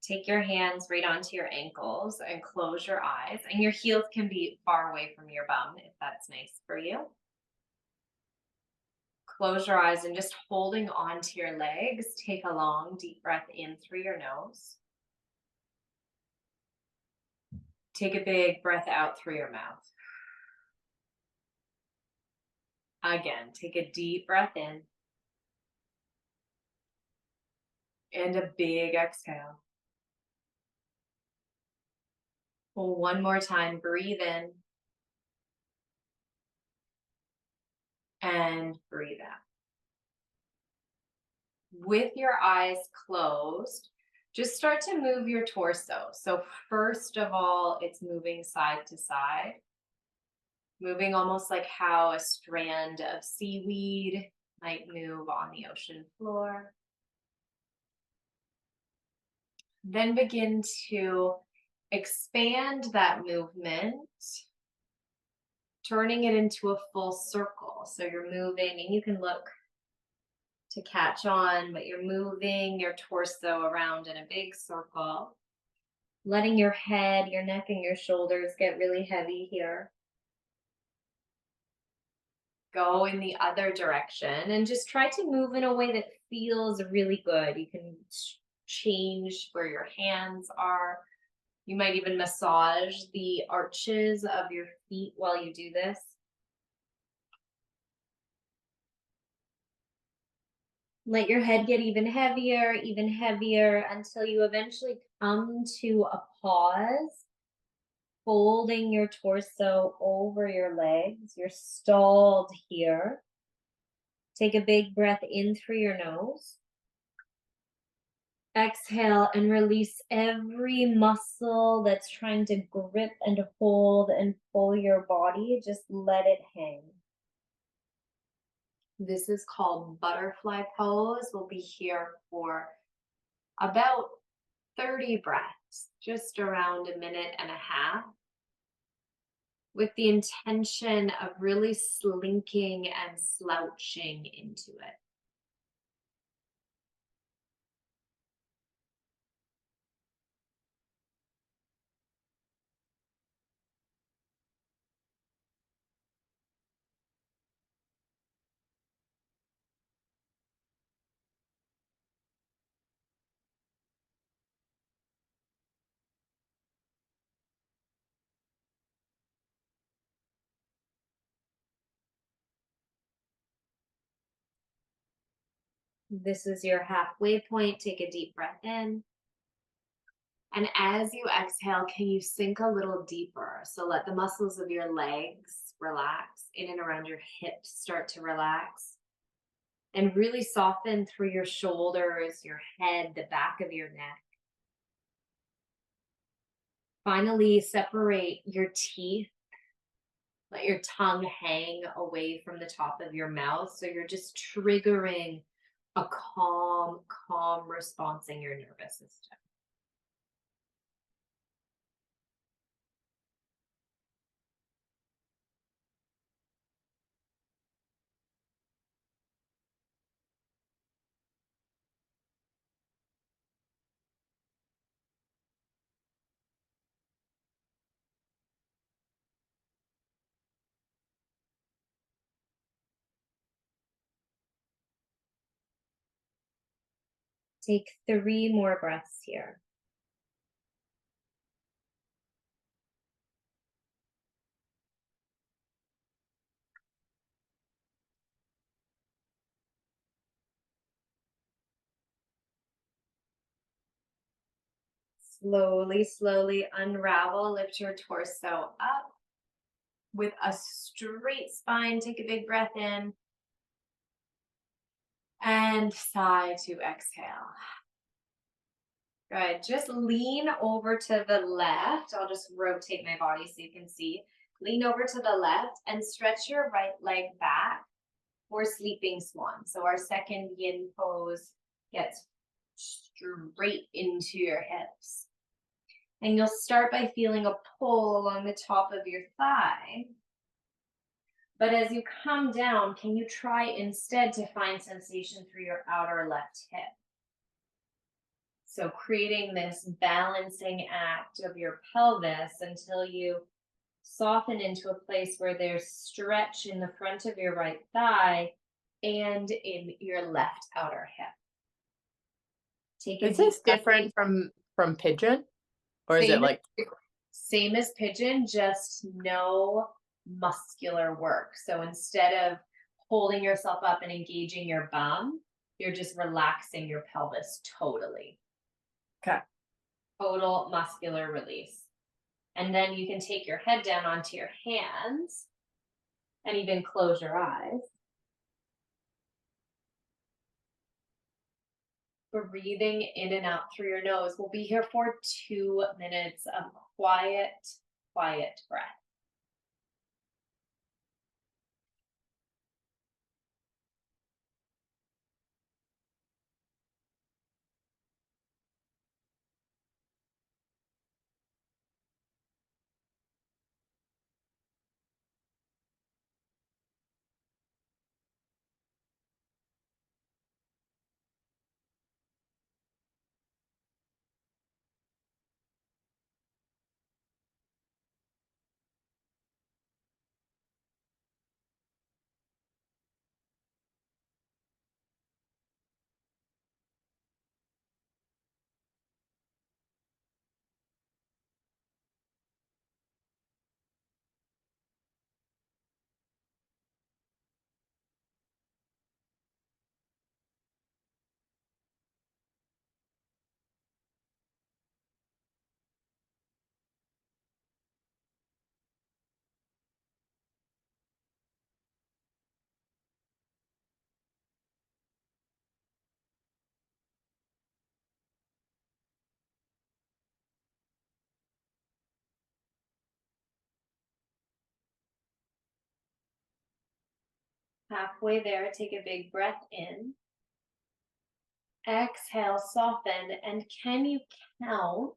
Take your hands right onto your ankles and close your eyes. And your heels can be far away from your bum if that's nice for you. Close your eyes and just holding on to your legs, take a long, deep breath in through your nose. Take a big breath out through your mouth. Again, take a deep breath in and a big exhale. One more time, breathe in and breathe out. With your eyes closed, just start to move your torso. So first of all, it's moving side to side, moving almost like how a strand of seaweed might move on the ocean floor. Then begin to expand that movement, turning it into a full circle. So you're moving, and you can look to catch on, but you're moving your torso around in a big circle, letting your head, your neck, and your shoulders get really heavy here. Go in the other direction and just try to move in a way that feels really good. You can change where your hands are. You might even massage the arches of your feet while you do this. Let your head get even heavier until you eventually come to a pause, folding your torso over your legs. You're stalled here. Take a big breath in through your nose. Exhale and release every muscle that's trying to grip and hold and pull your body. Just let it hang. This is called butterfly pose. We'll be here for about 30 breaths, just around a minute and a half, with the intention of really slinking and slouching into it. This is your halfway point. Take a deep breath in. And as you exhale, can you sink a little deeper? So let the muscles of your legs relax, in and around your hips start to relax. And really soften through your shoulders, your head, the back of your neck. Finally, separate your teeth. Let your tongue hang away from the top of your mouth. So you're just triggering a calm response in your nervous system. Take 3 more breaths here. Slowly unravel, lift your torso up with a straight spine. Take a big breath in and sigh to exhale. Good. Just lean over to the left. I'll just rotate my body so you can see. Lean over to the left and stretch your right leg back for sleeping swan. So our second yin pose gets straight into your hips. And you'll start by feeling a pull along the top of your thigh. But as you come down, can you try instead to find sensation through your outer left hip? So creating this balancing act of your pelvis until you soften into a place where there's stretch in the front of your right thigh and in your left outer hip. Take a Is deep this breath in. different from pigeon? Or is it Same as, like same as pigeon, just no muscular work. So instead of holding yourself up and engaging your bum, you're just relaxing your pelvis totally. okay. Total muscular release. And then you can take your head down onto your hands and even close your eyes. Breathing in and out through your nose. We'll be here for 2 minutes of quiet, quiet breath. Halfway there, take a big breath in. Exhale, soften. And can you count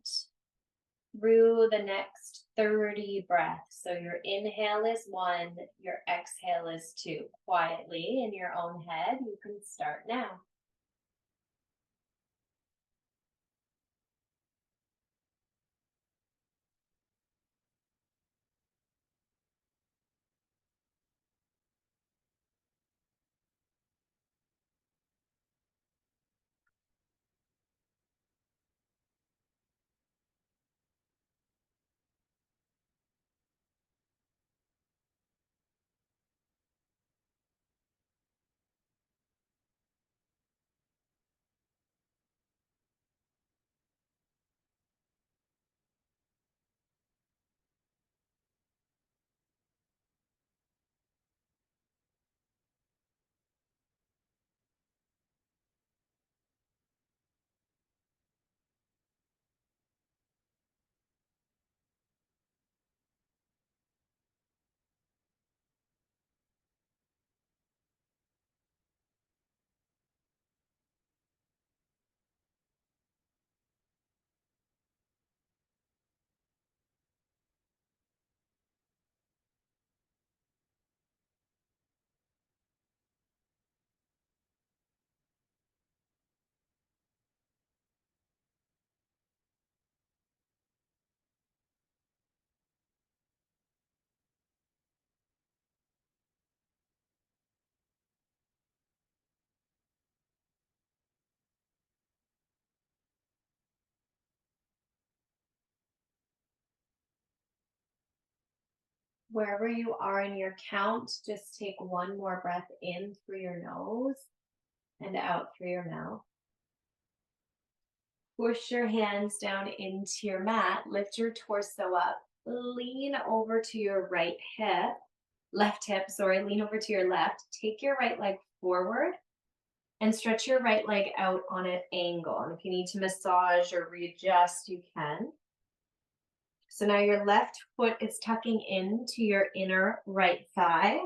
through the next 30 breaths? So your inhale is 1, your exhale is 2. Quietly in your own head, you can start now. Wherever you are in your count, just take one more breath in through your nose and out through your mouth. Push your hands down into your mat, lift your torso up, lean over to your right hip, left hip, sorry, lean over to your left. Take your right leg forward and stretch your right leg out on an angle. And if you need to massage or readjust, you can. So now your left foot is tucking into your inner right thigh.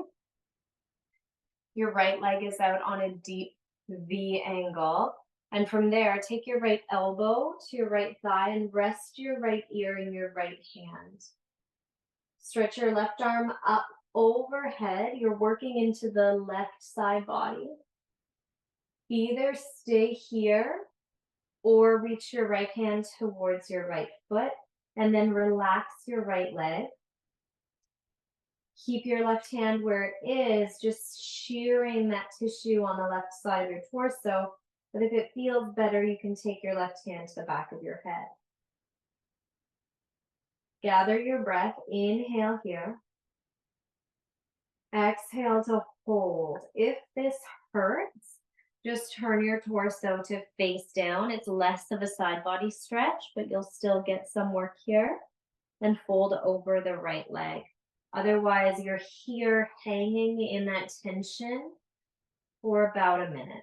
Your right leg is out on a deep V angle. And from there, take your right elbow to your right thigh and rest your right ear in your right hand. Stretch your left arm up overhead. You're working into the left side body. Either stay here or reach your right hand towards your right foot and then relax your right leg. Keep your left hand where it is, just shearing that tissue on the left side of your torso. But if it feels better, you can take your left hand to the back of your head. Gather your breath. Inhale here. Exhale to hold. If this hurts, just turn your torso to face down. It's less of a side body stretch, but you'll still get some work here. And fold over the right leg. Otherwise, you're here hanging in that tension for about a minute.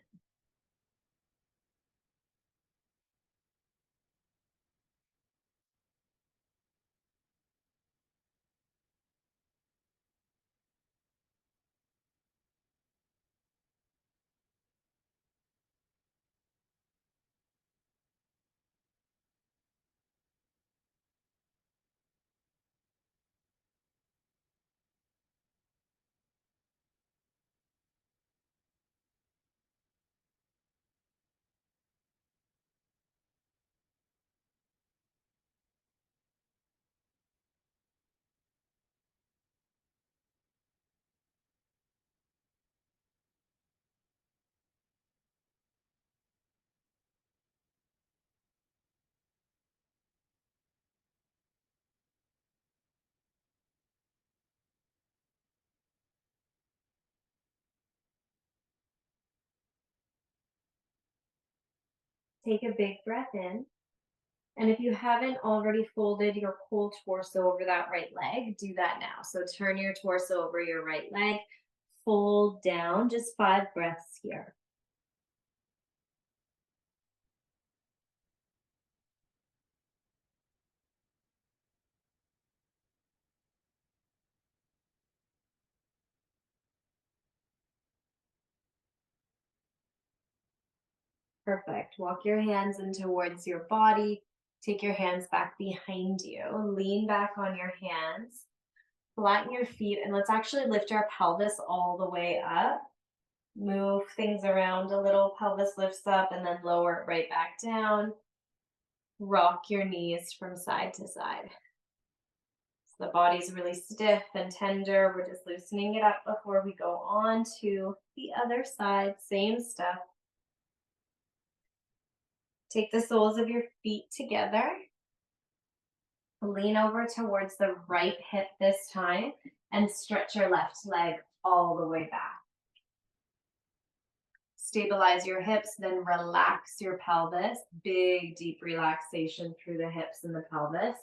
Take a big breath in. And if you haven't already folded your whole torso over that right leg, do that now. So turn your torso over your right leg, fold down, just 5 breaths here. Perfect. Walk your hands in towards your body. Take your hands back behind you. Lean back on your hands. Flatten your feet, and let's actually lift our pelvis all the way up. Move things around a little. Pelvis lifts up and then lower it right back down. Rock your knees from side to side. So the body's really stiff and tender. We're just loosening it up before we go on to the other side. Same stuff. Take the soles of your feet together. Lean over towards the right hip this time and stretch your left leg all the way back. Stabilize your hips, then relax your pelvis. Big, deep relaxation through the hips and the pelvis.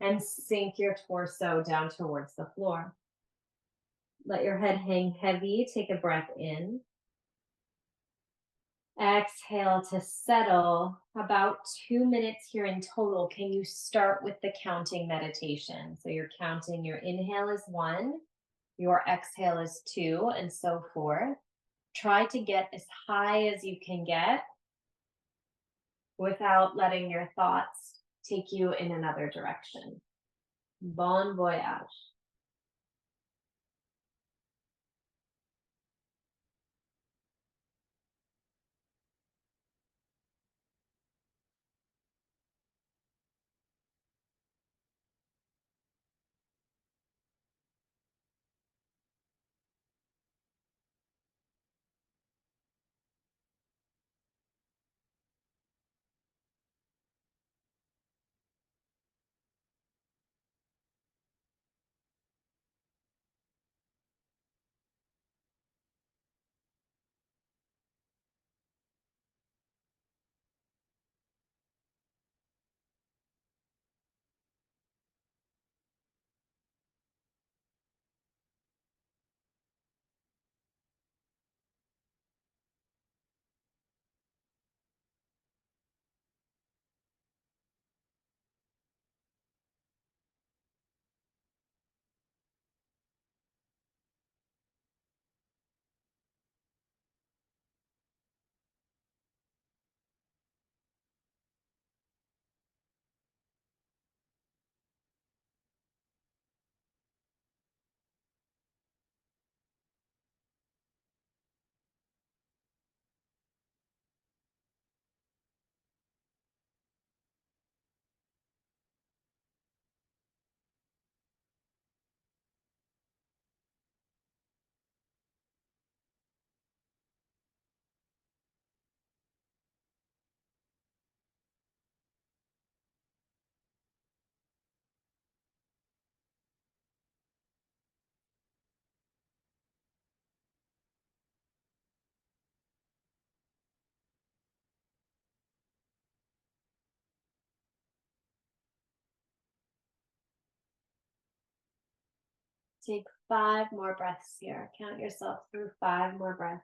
And sink your torso down towards the floor. Let your head hang heavy. Take a breath in. Exhale to settle. About 2 minutes here in total. Can you start with the counting meditation? So you're counting, your inhale is 1, your exhale is 2, and so forth. Try to get as high as you can get without letting your thoughts take you in another direction. Bon voyage. Take 5 more breaths here. Count yourself through 5 more breaths.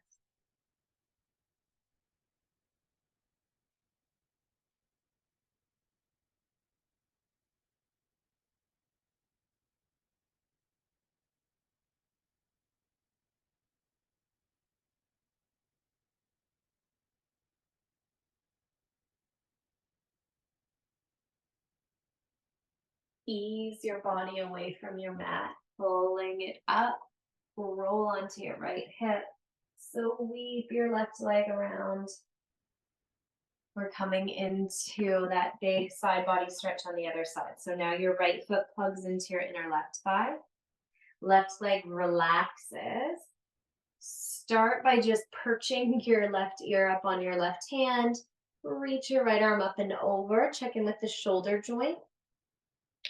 Ease your body away from your mat, pulling it up. Roll onto your right hip. So weave your left leg around. We're coming into that big side body stretch on the other side. So now your right foot plugs into your inner left thigh. Left leg relaxes. Start by just perching your left ear up on your left hand. Reach your right arm up and over. Check in with the shoulder joint.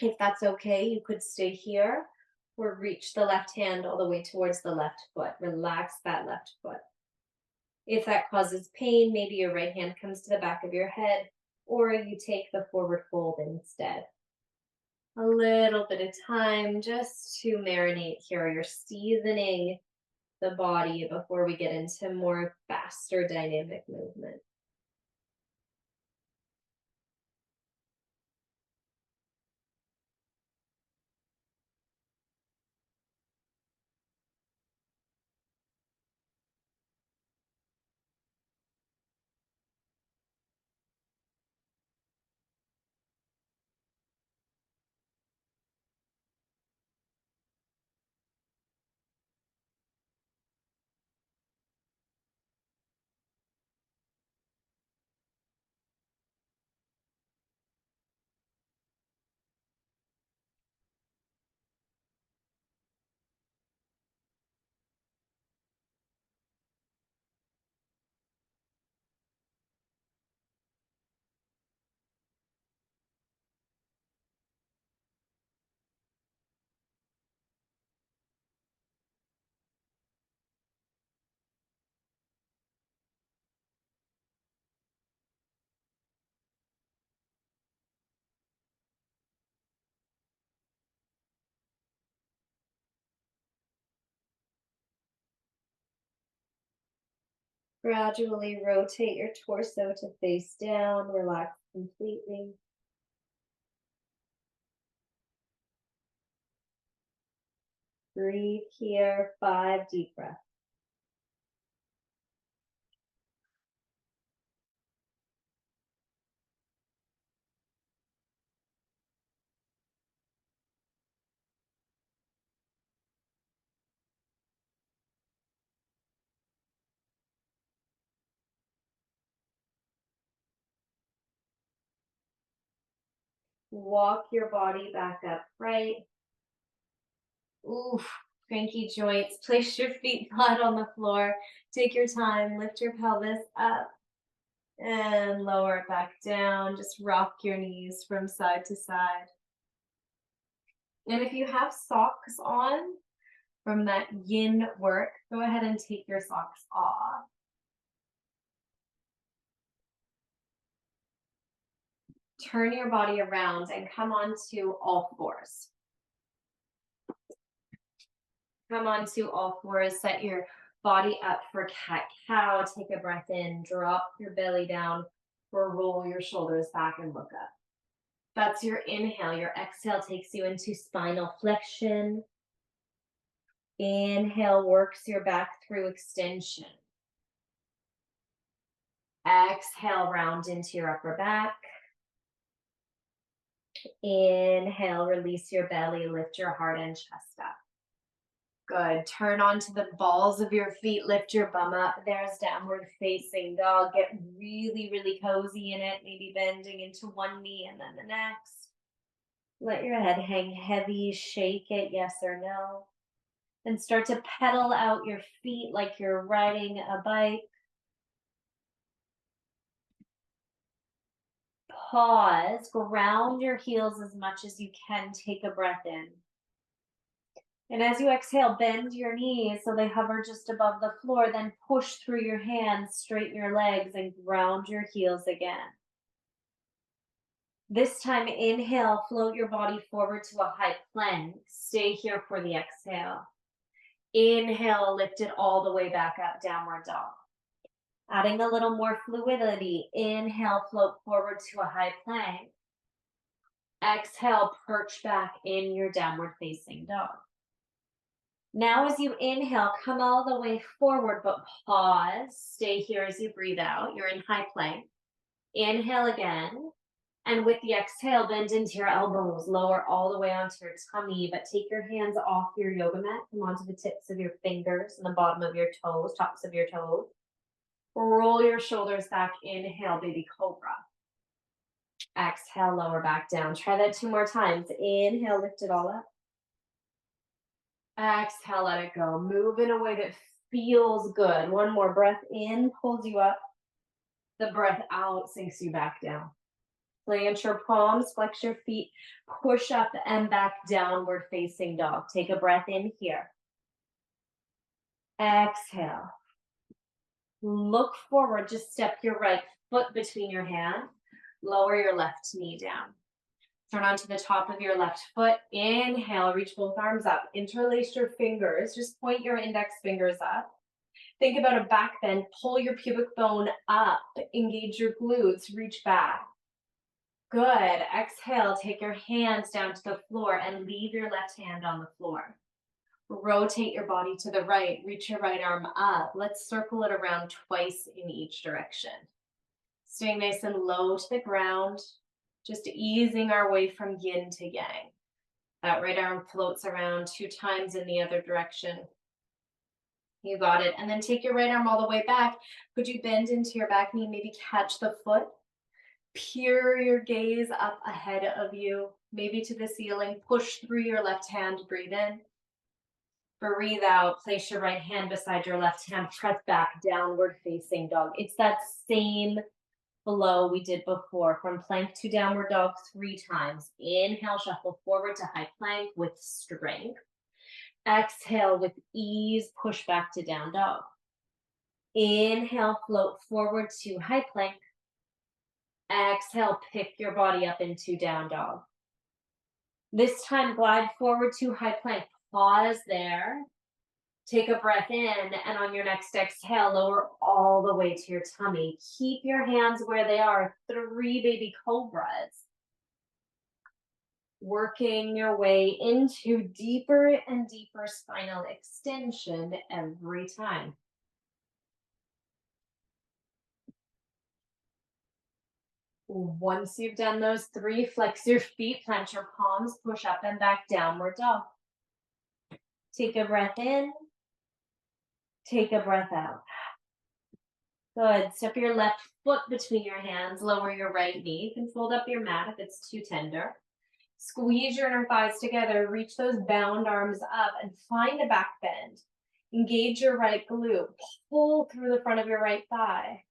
If that's okay, you could stay here or reach the left hand all the way towards the left foot. Relax that left foot. If that causes pain, maybe your right hand comes to the back of your head or you take the forward fold instead. A little bit of time just to marinate here. You're seasoning the body before we get into more faster dynamic movement. Gradually rotate your torso to face down, relax completely. Breathe here, 5 deep breaths. Walk your body back upright. Oof, cranky joints. Place your feet flat on the floor. Take your time. Lift your pelvis up and lower it back down. Just rock your knees from side to side. And if you have socks on from that yin work, go ahead and take your socks off. Turn your body around and come onto all fours. Come onto all fours. Set your body up for cat-cow. Take a breath in. Drop your belly down or roll your shoulders back and look up. That's your inhale. Your exhale takes you into spinal flexion. Inhale works your back through extension. Exhale, round into your upper back. Inhale, release your belly, lift your heart and chest up. Good. Turn onto the balls of your feet, lift your bum up. There's downward facing dog. Get really, really cozy in it, maybe bending into one knee and then the next. Let your head hang heavy, shake it, yes or no. And start to pedal out your feet like you're riding a bike. Pause, ground your heels as much as you can. Take a breath in. And as you exhale, bend your knees so they hover just above the floor. Then push through your hands, straighten your legs, and ground your heels again. This time, inhale, float your body forward to a high plank. Stay here for the exhale. Inhale, lift it all the way back up, downward dog. Adding a little more fluidity. Inhale, float forward to a high plank. Exhale, perch back in your downward facing dog. Now as you inhale, come all the way forward, but pause. Stay here as you breathe out. You're in high plank. Inhale again. And with the exhale, bend into your elbows, lower all the way onto your tummy, but take your hands off your yoga mat. Come onto the tips of your fingers and the bottom of your toes, tops of your toes. Roll your shoulders back. Inhale, baby cobra. Exhale, lower back down. Try that 2 more times. Inhale, lift it all up. Exhale, let it go. Move in a way that feels good. 1 more breath in, pulls you up. The breath out sinks you back down. Plant your palms, flex your feet, push up and back, downward facing dog. Take a breath in here. Exhale. Look forward, just step your right foot between your hands. Lower your left knee down. Turn onto the top of your left foot. Inhale, reach both arms up. Interlace your fingers. Just point your index fingers up. Think about a back bend. Pull your pubic bone up. Engage your glutes. Reach back. Good. Exhale, take your hands down to the floor and leave your left hand on the floor. Rotate your body to the right. Reach your right arm up. Let's circle it around twice in each direction. Staying nice and low to the ground. Just easing our way from yin to yang. That right arm floats around 2 times in the other direction. You got it. And then take your right arm all the way back. Could you bend into your back knee? Maybe catch the foot. Peer your gaze up ahead of you, maybe to the ceiling. Push through your left hand. Breathe in. Breathe out. Place your right hand beside your left hand. Press back, downward facing dog. It's that same flow we did before, from plank to downward dog 3 times. Inhale, shuffle forward to high plank with strength. Exhale, with ease, push back to down dog. Inhale, float forward to high plank. Exhale, pick your body up into down dog. This time, glide forward to high plank. Pause there. Take a breath in, and on your next exhale, lower all the way to your tummy. Keep your hands where they are. 3 baby cobras. Working your way into deeper and deeper spinal extension every time. Once you've done those 3, flex your feet, plant your palms, push up and back, downward dog. Take a breath in. Take a breath out. Good. Step your left foot between your hands. Lower your right knee. You can fold up your mat if it's too tender. Squeeze your inner thighs together. Reach those bound arms up and find a back bend. Engage your right glute. Pull through the front of your right thigh.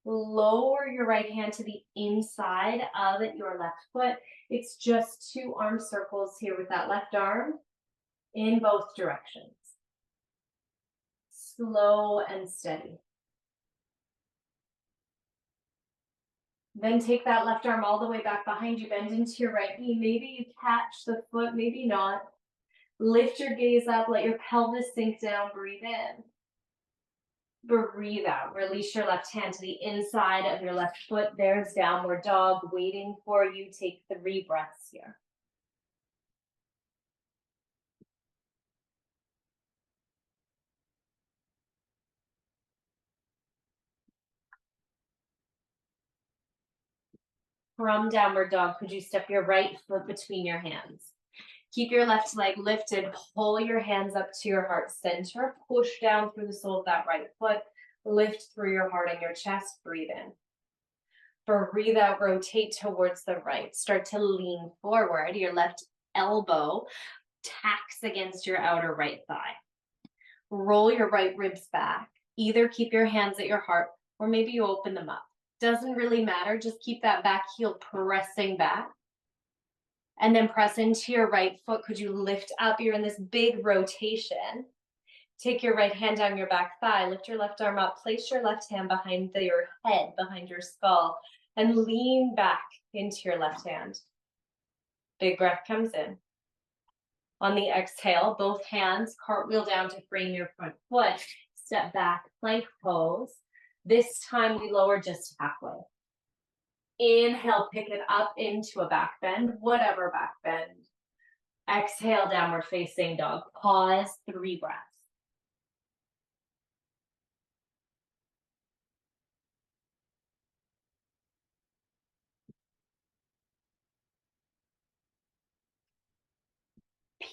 Lower your right hand to the inside of your left foot. It's just 2 arm circles here with that left arm in both directions. Slow and steady. Then take that left arm all the way back behind you. Bend into your right knee. Maybe you catch the foot, maybe not. Lift your gaze up. Let your pelvis sink down. Breathe in. Breathe out. Release your left hand to the inside of your left foot. There's downward dog waiting for you. Take 3 breaths here. From downward dog, could you step your right foot between your hands? Keep your left leg lifted. Pull your hands up to your heart center. Push down through the sole of that right foot. Lift through your heart and your chest. Breathe in. Breathe out. Rotate towards the right. Start to lean forward. Your left elbow tacks against your outer right thigh. Roll your right ribs back. Either keep your hands at your heart or maybe you open them up. Doesn't really matter. Just keep that back heel pressing back. And then press into your right foot. Could you lift up? You're in this big rotation. Take your right hand down your back thigh. Lift your left arm up. Place your left hand behind your head, behind your skull, and lean back into your left hand. Big breath comes in. On the exhale, both hands cartwheel down to frame your front foot. Step back, plank pose. This time we lower just halfway. Inhale, pick it up into a back bend, whatever back bend. Exhale, downward facing dog. Pause, 3 breaths.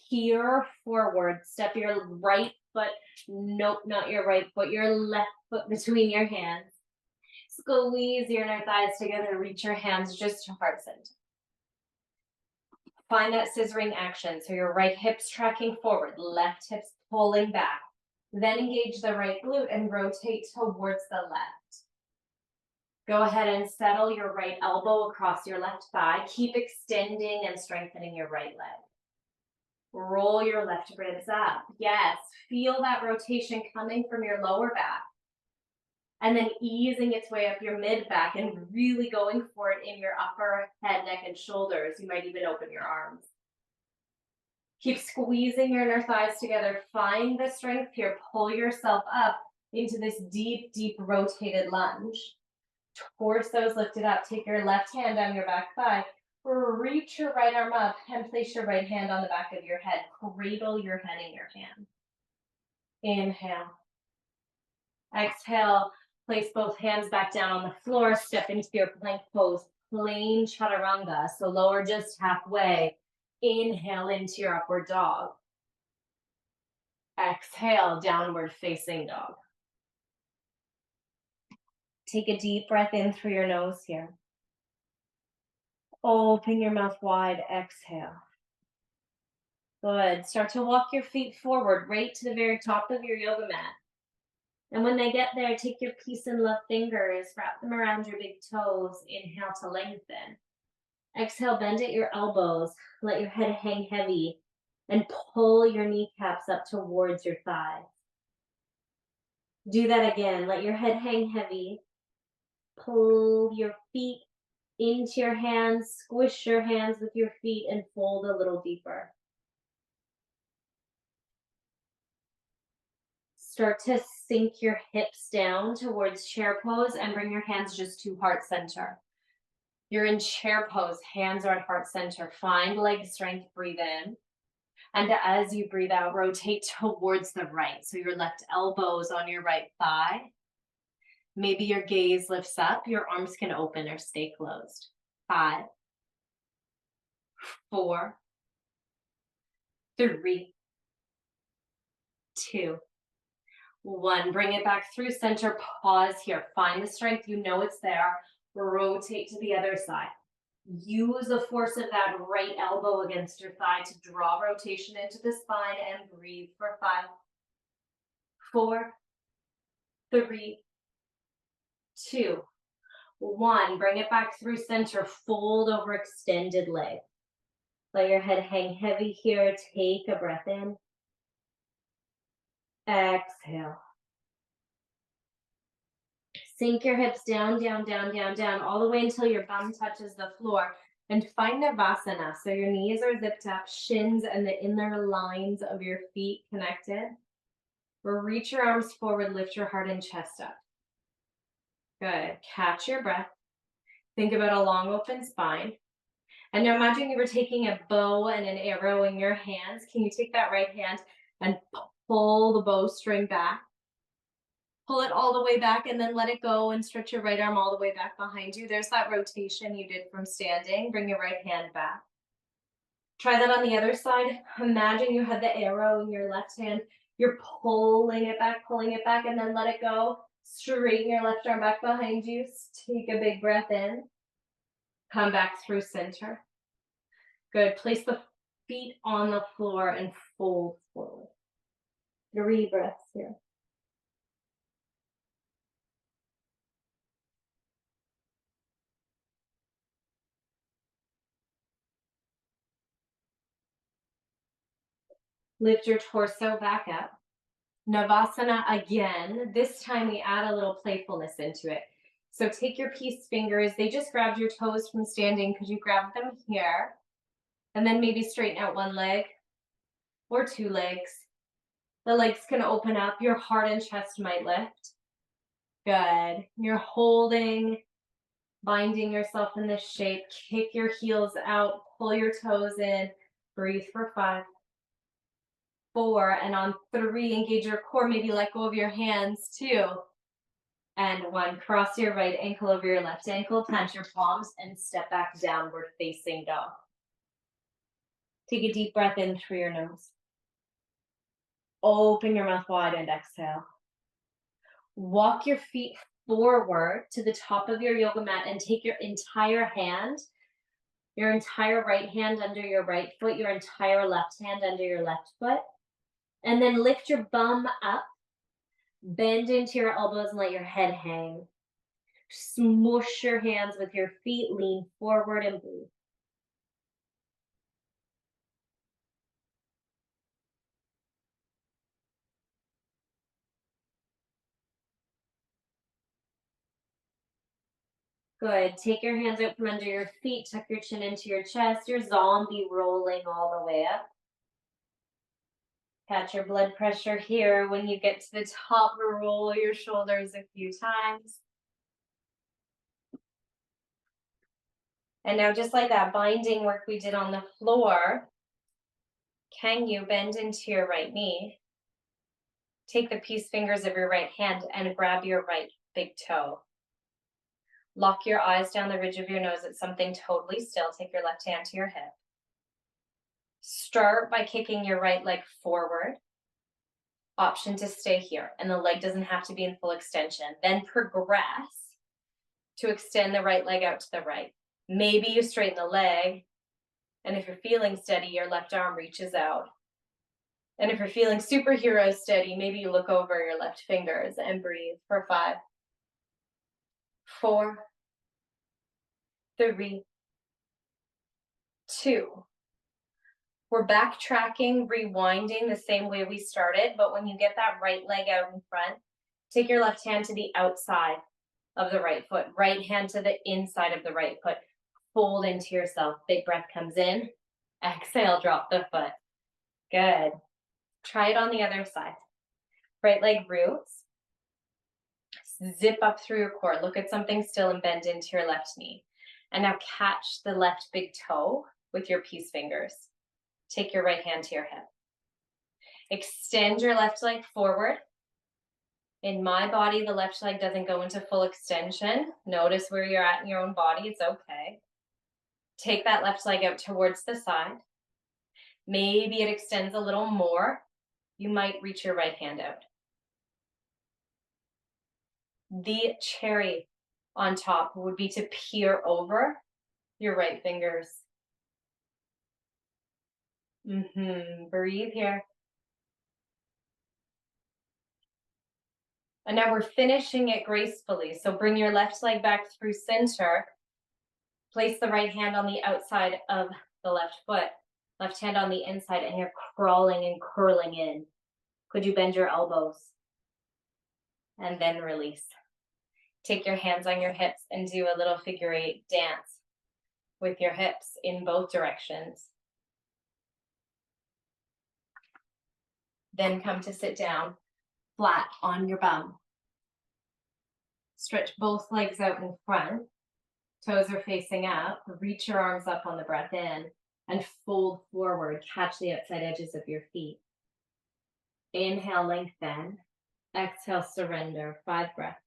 Peer forward. Step your right foot, nope, not your right foot, your left foot between your hands. Squeeze your inner thighs together. Reach your hands just to heart center. Find that scissoring action. So your right hip's tracking forward, left hip's pulling back. Then engage the right glute and rotate towards the left. Go ahead and settle your right elbow across your left thigh. Keep extending and strengthening your right leg. Roll your left ribs up. Yes, feel that rotation coming from your lower back. And then easing its way up your mid back and really going for it in your upper head, neck, and shoulders. You might even open your arms. Keep squeezing your inner thighs together. Find the strength here. Pull yourself up into this deep, deep rotated lunge. Torso's lifted up. Take your left hand down your back thigh. Reach your right arm up and place your right hand on the back of your head. Cradle your head in your hand. Inhale. Exhale. Place both hands back down on the floor. Step into your plank pose. Plain chaturanga. So lower just halfway. Inhale into your upward dog. Exhale, downward facing dog. Take a deep breath in through your nose here. Open your mouth wide, exhale. Good. Start to walk your feet forward, right to the very top of your yoga mat. And when they get there, take your peace and love fingers, wrap them around your big toes. Inhale to lengthen. Exhale, bend at your elbows. Let your head hang heavy and pull your kneecaps up towards your thighs. Do that again. Let your head hang heavy. Pull your feet into your hands, squish your hands with your feet and fold a little deeper. Start to sink your hips down towards chair pose and bring your hands just to heart center. You're in chair pose, hands are at heart center. Find leg strength, breathe in. And as you breathe out, rotate towards the right. So your left elbow's on your right thigh. Maybe your gaze lifts up, your arms can open or stay closed. 5, 4, 3, 2, 1. Bring it back through center, pause here. Find the strength, you know it's there. Rotate to the other side. Use the force of that right elbow against your thigh to draw rotation into the spine and breathe for 5, 4, 3, 2, 1. Bring it back through center. Fold over extended leg. Let your head hang heavy here. Take a breath in. Exhale. Sink your hips down, down, down, down, down, all the way until your bum touches the floor. And find Navasana. So your knees are zipped up, shins and the inner lines of your feet connected. Reach your arms forward, lift your heart and chest up. Good. Catch your breath. Think about a long open spine. And now imagine you were taking a bow and an arrow in your hands. Can you take that right hand and pull the bowstring back? Pull it all the way back and then let it go and stretch your right arm all the way back behind you. There's that rotation you did from standing. Bring your right hand back. Try that on the other side. Imagine you had the arrow in your left hand. You're pulling it back, and then let it go. Straighten your left arm back behind you. Take a big breath in. Come back through center. Good. Place the feet on the floor and fold forward. 3 breaths here. Lift your torso back up. Navasana again. This time we add a little playfulness into it. So take your peace fingers. They just grabbed your toes from standing. Could you grab them here? And then maybe straighten out one leg or two legs. The legs can open up. Your heart and chest might lift. Good. You're holding, binding yourself in this shape. Kick your heels out. Pull your toes in. Breathe for 5, 4, and on 3, engage your core. Maybe let go of your hands. 2, and 1. Cross your right ankle over your left ankle. Plant your palms and step back, downward facing dog. Take a deep breath in through your nose. Open your mouth wide and exhale. Walk your feet forward to the top of your yoga mat and take your entire hand, your entire right hand under your right foot, your entire left hand under your left foot. And then lift your bum up, bend into your elbows and let your head hang. Smoosh your hands with your feet, lean forward and breathe. Good. Take your hands out from under your feet, tuck your chin into your chest, your zombie rolling all the way up. Catch your blood pressure here. When you get to the top, roll your shoulders a few times. And now just like that binding work we did on the floor, can you bend into your right knee? Take the peace fingers of your right hand and grab your right big toe. Lock your eyes down the ridge of your nose at something totally still. Take your left hand to your hip. Start by kicking your right leg forward. Option to stay here, and the leg doesn't have to be in full extension. Then progress to extend the right leg out to the right. Maybe you straighten the leg, and if you're feeling steady, your left arm reaches out. And if you're feeling superhero steady, maybe you look over your left fingers and breathe for 5, 4, 3, 2. We're backtracking, rewinding the same way we started, but when you get that right leg out in front, take your left hand to the outside of the right foot, right hand to the inside of the right foot. Fold into yourself. Big breath comes in. Exhale, drop the foot. Good. Try it on the other side. Right leg roots. Zip up through your core. Look at something still and bend into your left knee. And now catch the left big toe with your peace fingers. Take your right hand to your hip. Extend your left leg forward. In my body, the left leg doesn't go into full extension. Notice where you're at in your own body. It's okay. Take that left leg out towards the side. Maybe it extends a little more. You might reach your right hand out. The cherry on top would be to peer over your right fingers. Breathe here. And now we're finishing it gracefully. So bring your left leg back through center. Place the right hand on the outside of the left foot. Left hand on the inside, and you're crawling and curling in. Could you bend your elbows? And then release. Take your hands on your hips and do a little figure 8 dance with your hips in both directions. Then come to sit down flat on your bum. Stretch both legs out in front. Toes are facing up. Reach your arms up on the breath in and fold forward. Catch the outside edges of your feet. Inhale, lengthen. Exhale, surrender. 5 breaths.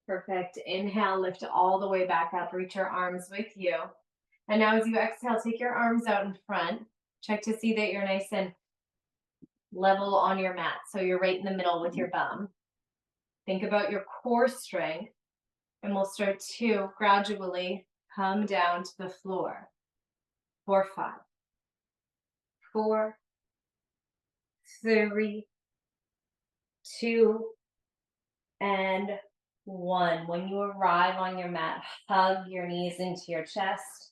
Perfect. Inhale, lift all the way back up. Reach your arms with you. And now as you exhale, take your arms out in front. Check to see that you're nice and level on your mat. So you're right in the middle with your bum. Think about your core strength. And we'll start to gradually come down to the floor. 4, 5, 4, 3, 2, And one. When you arrive on your mat, hug your knees into your chest.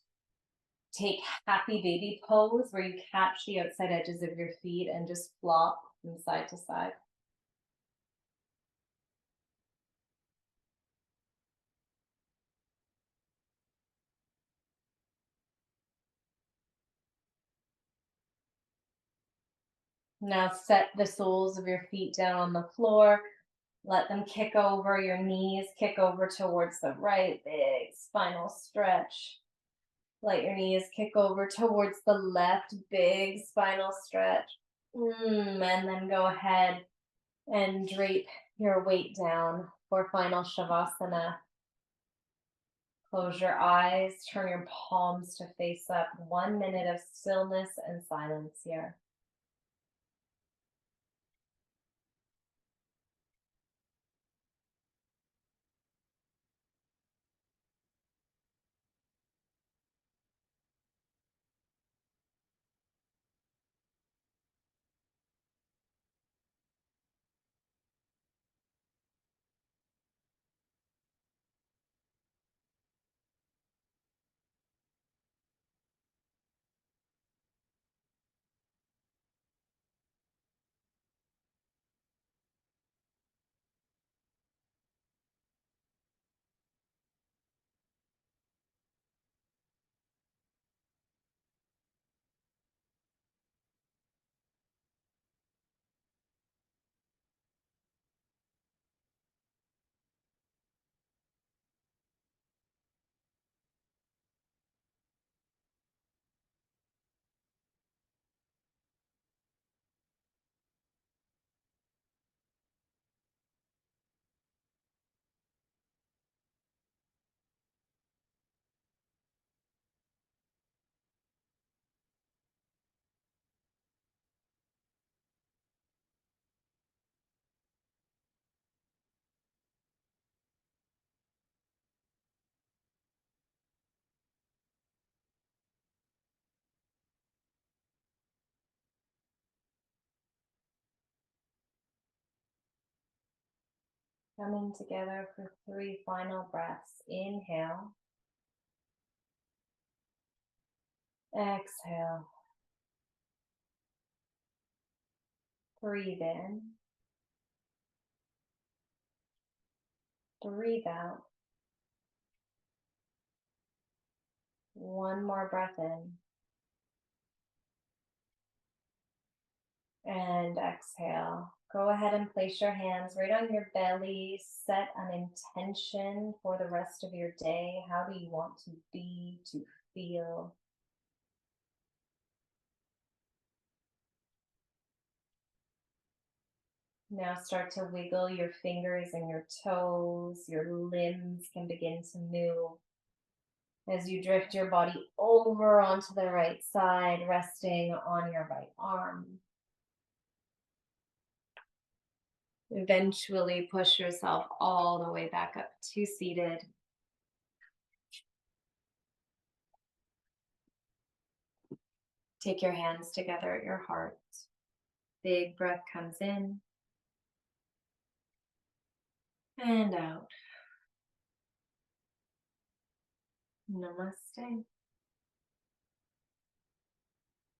Take happy baby pose where you catch the outside edges of your feet and just flop from side to side. Now set the soles of your feet down on the floor. Let them kick over, your knees kick over towards the right, big spinal stretch. Let your knees kick over towards the left, big spinal stretch. And then go ahead and drape your weight down for final Shavasana. Close your eyes, turn your palms to face up. 1 minute of stillness and silence here. Coming together for 3 final breaths. Inhale. Exhale. Breathe in. Breathe out. 1 more breath in. And exhale. Go ahead and place your hands right on your belly. Set an intention for the rest of your day. How do you want to be, to feel? Now start to wiggle your fingers and your toes. Your limbs can begin to move as you drift your body over onto the right side, resting on your right arm. Eventually push yourself all the way back up to seated. Take your hands together at your heart. Big breath comes in and out. Namaste.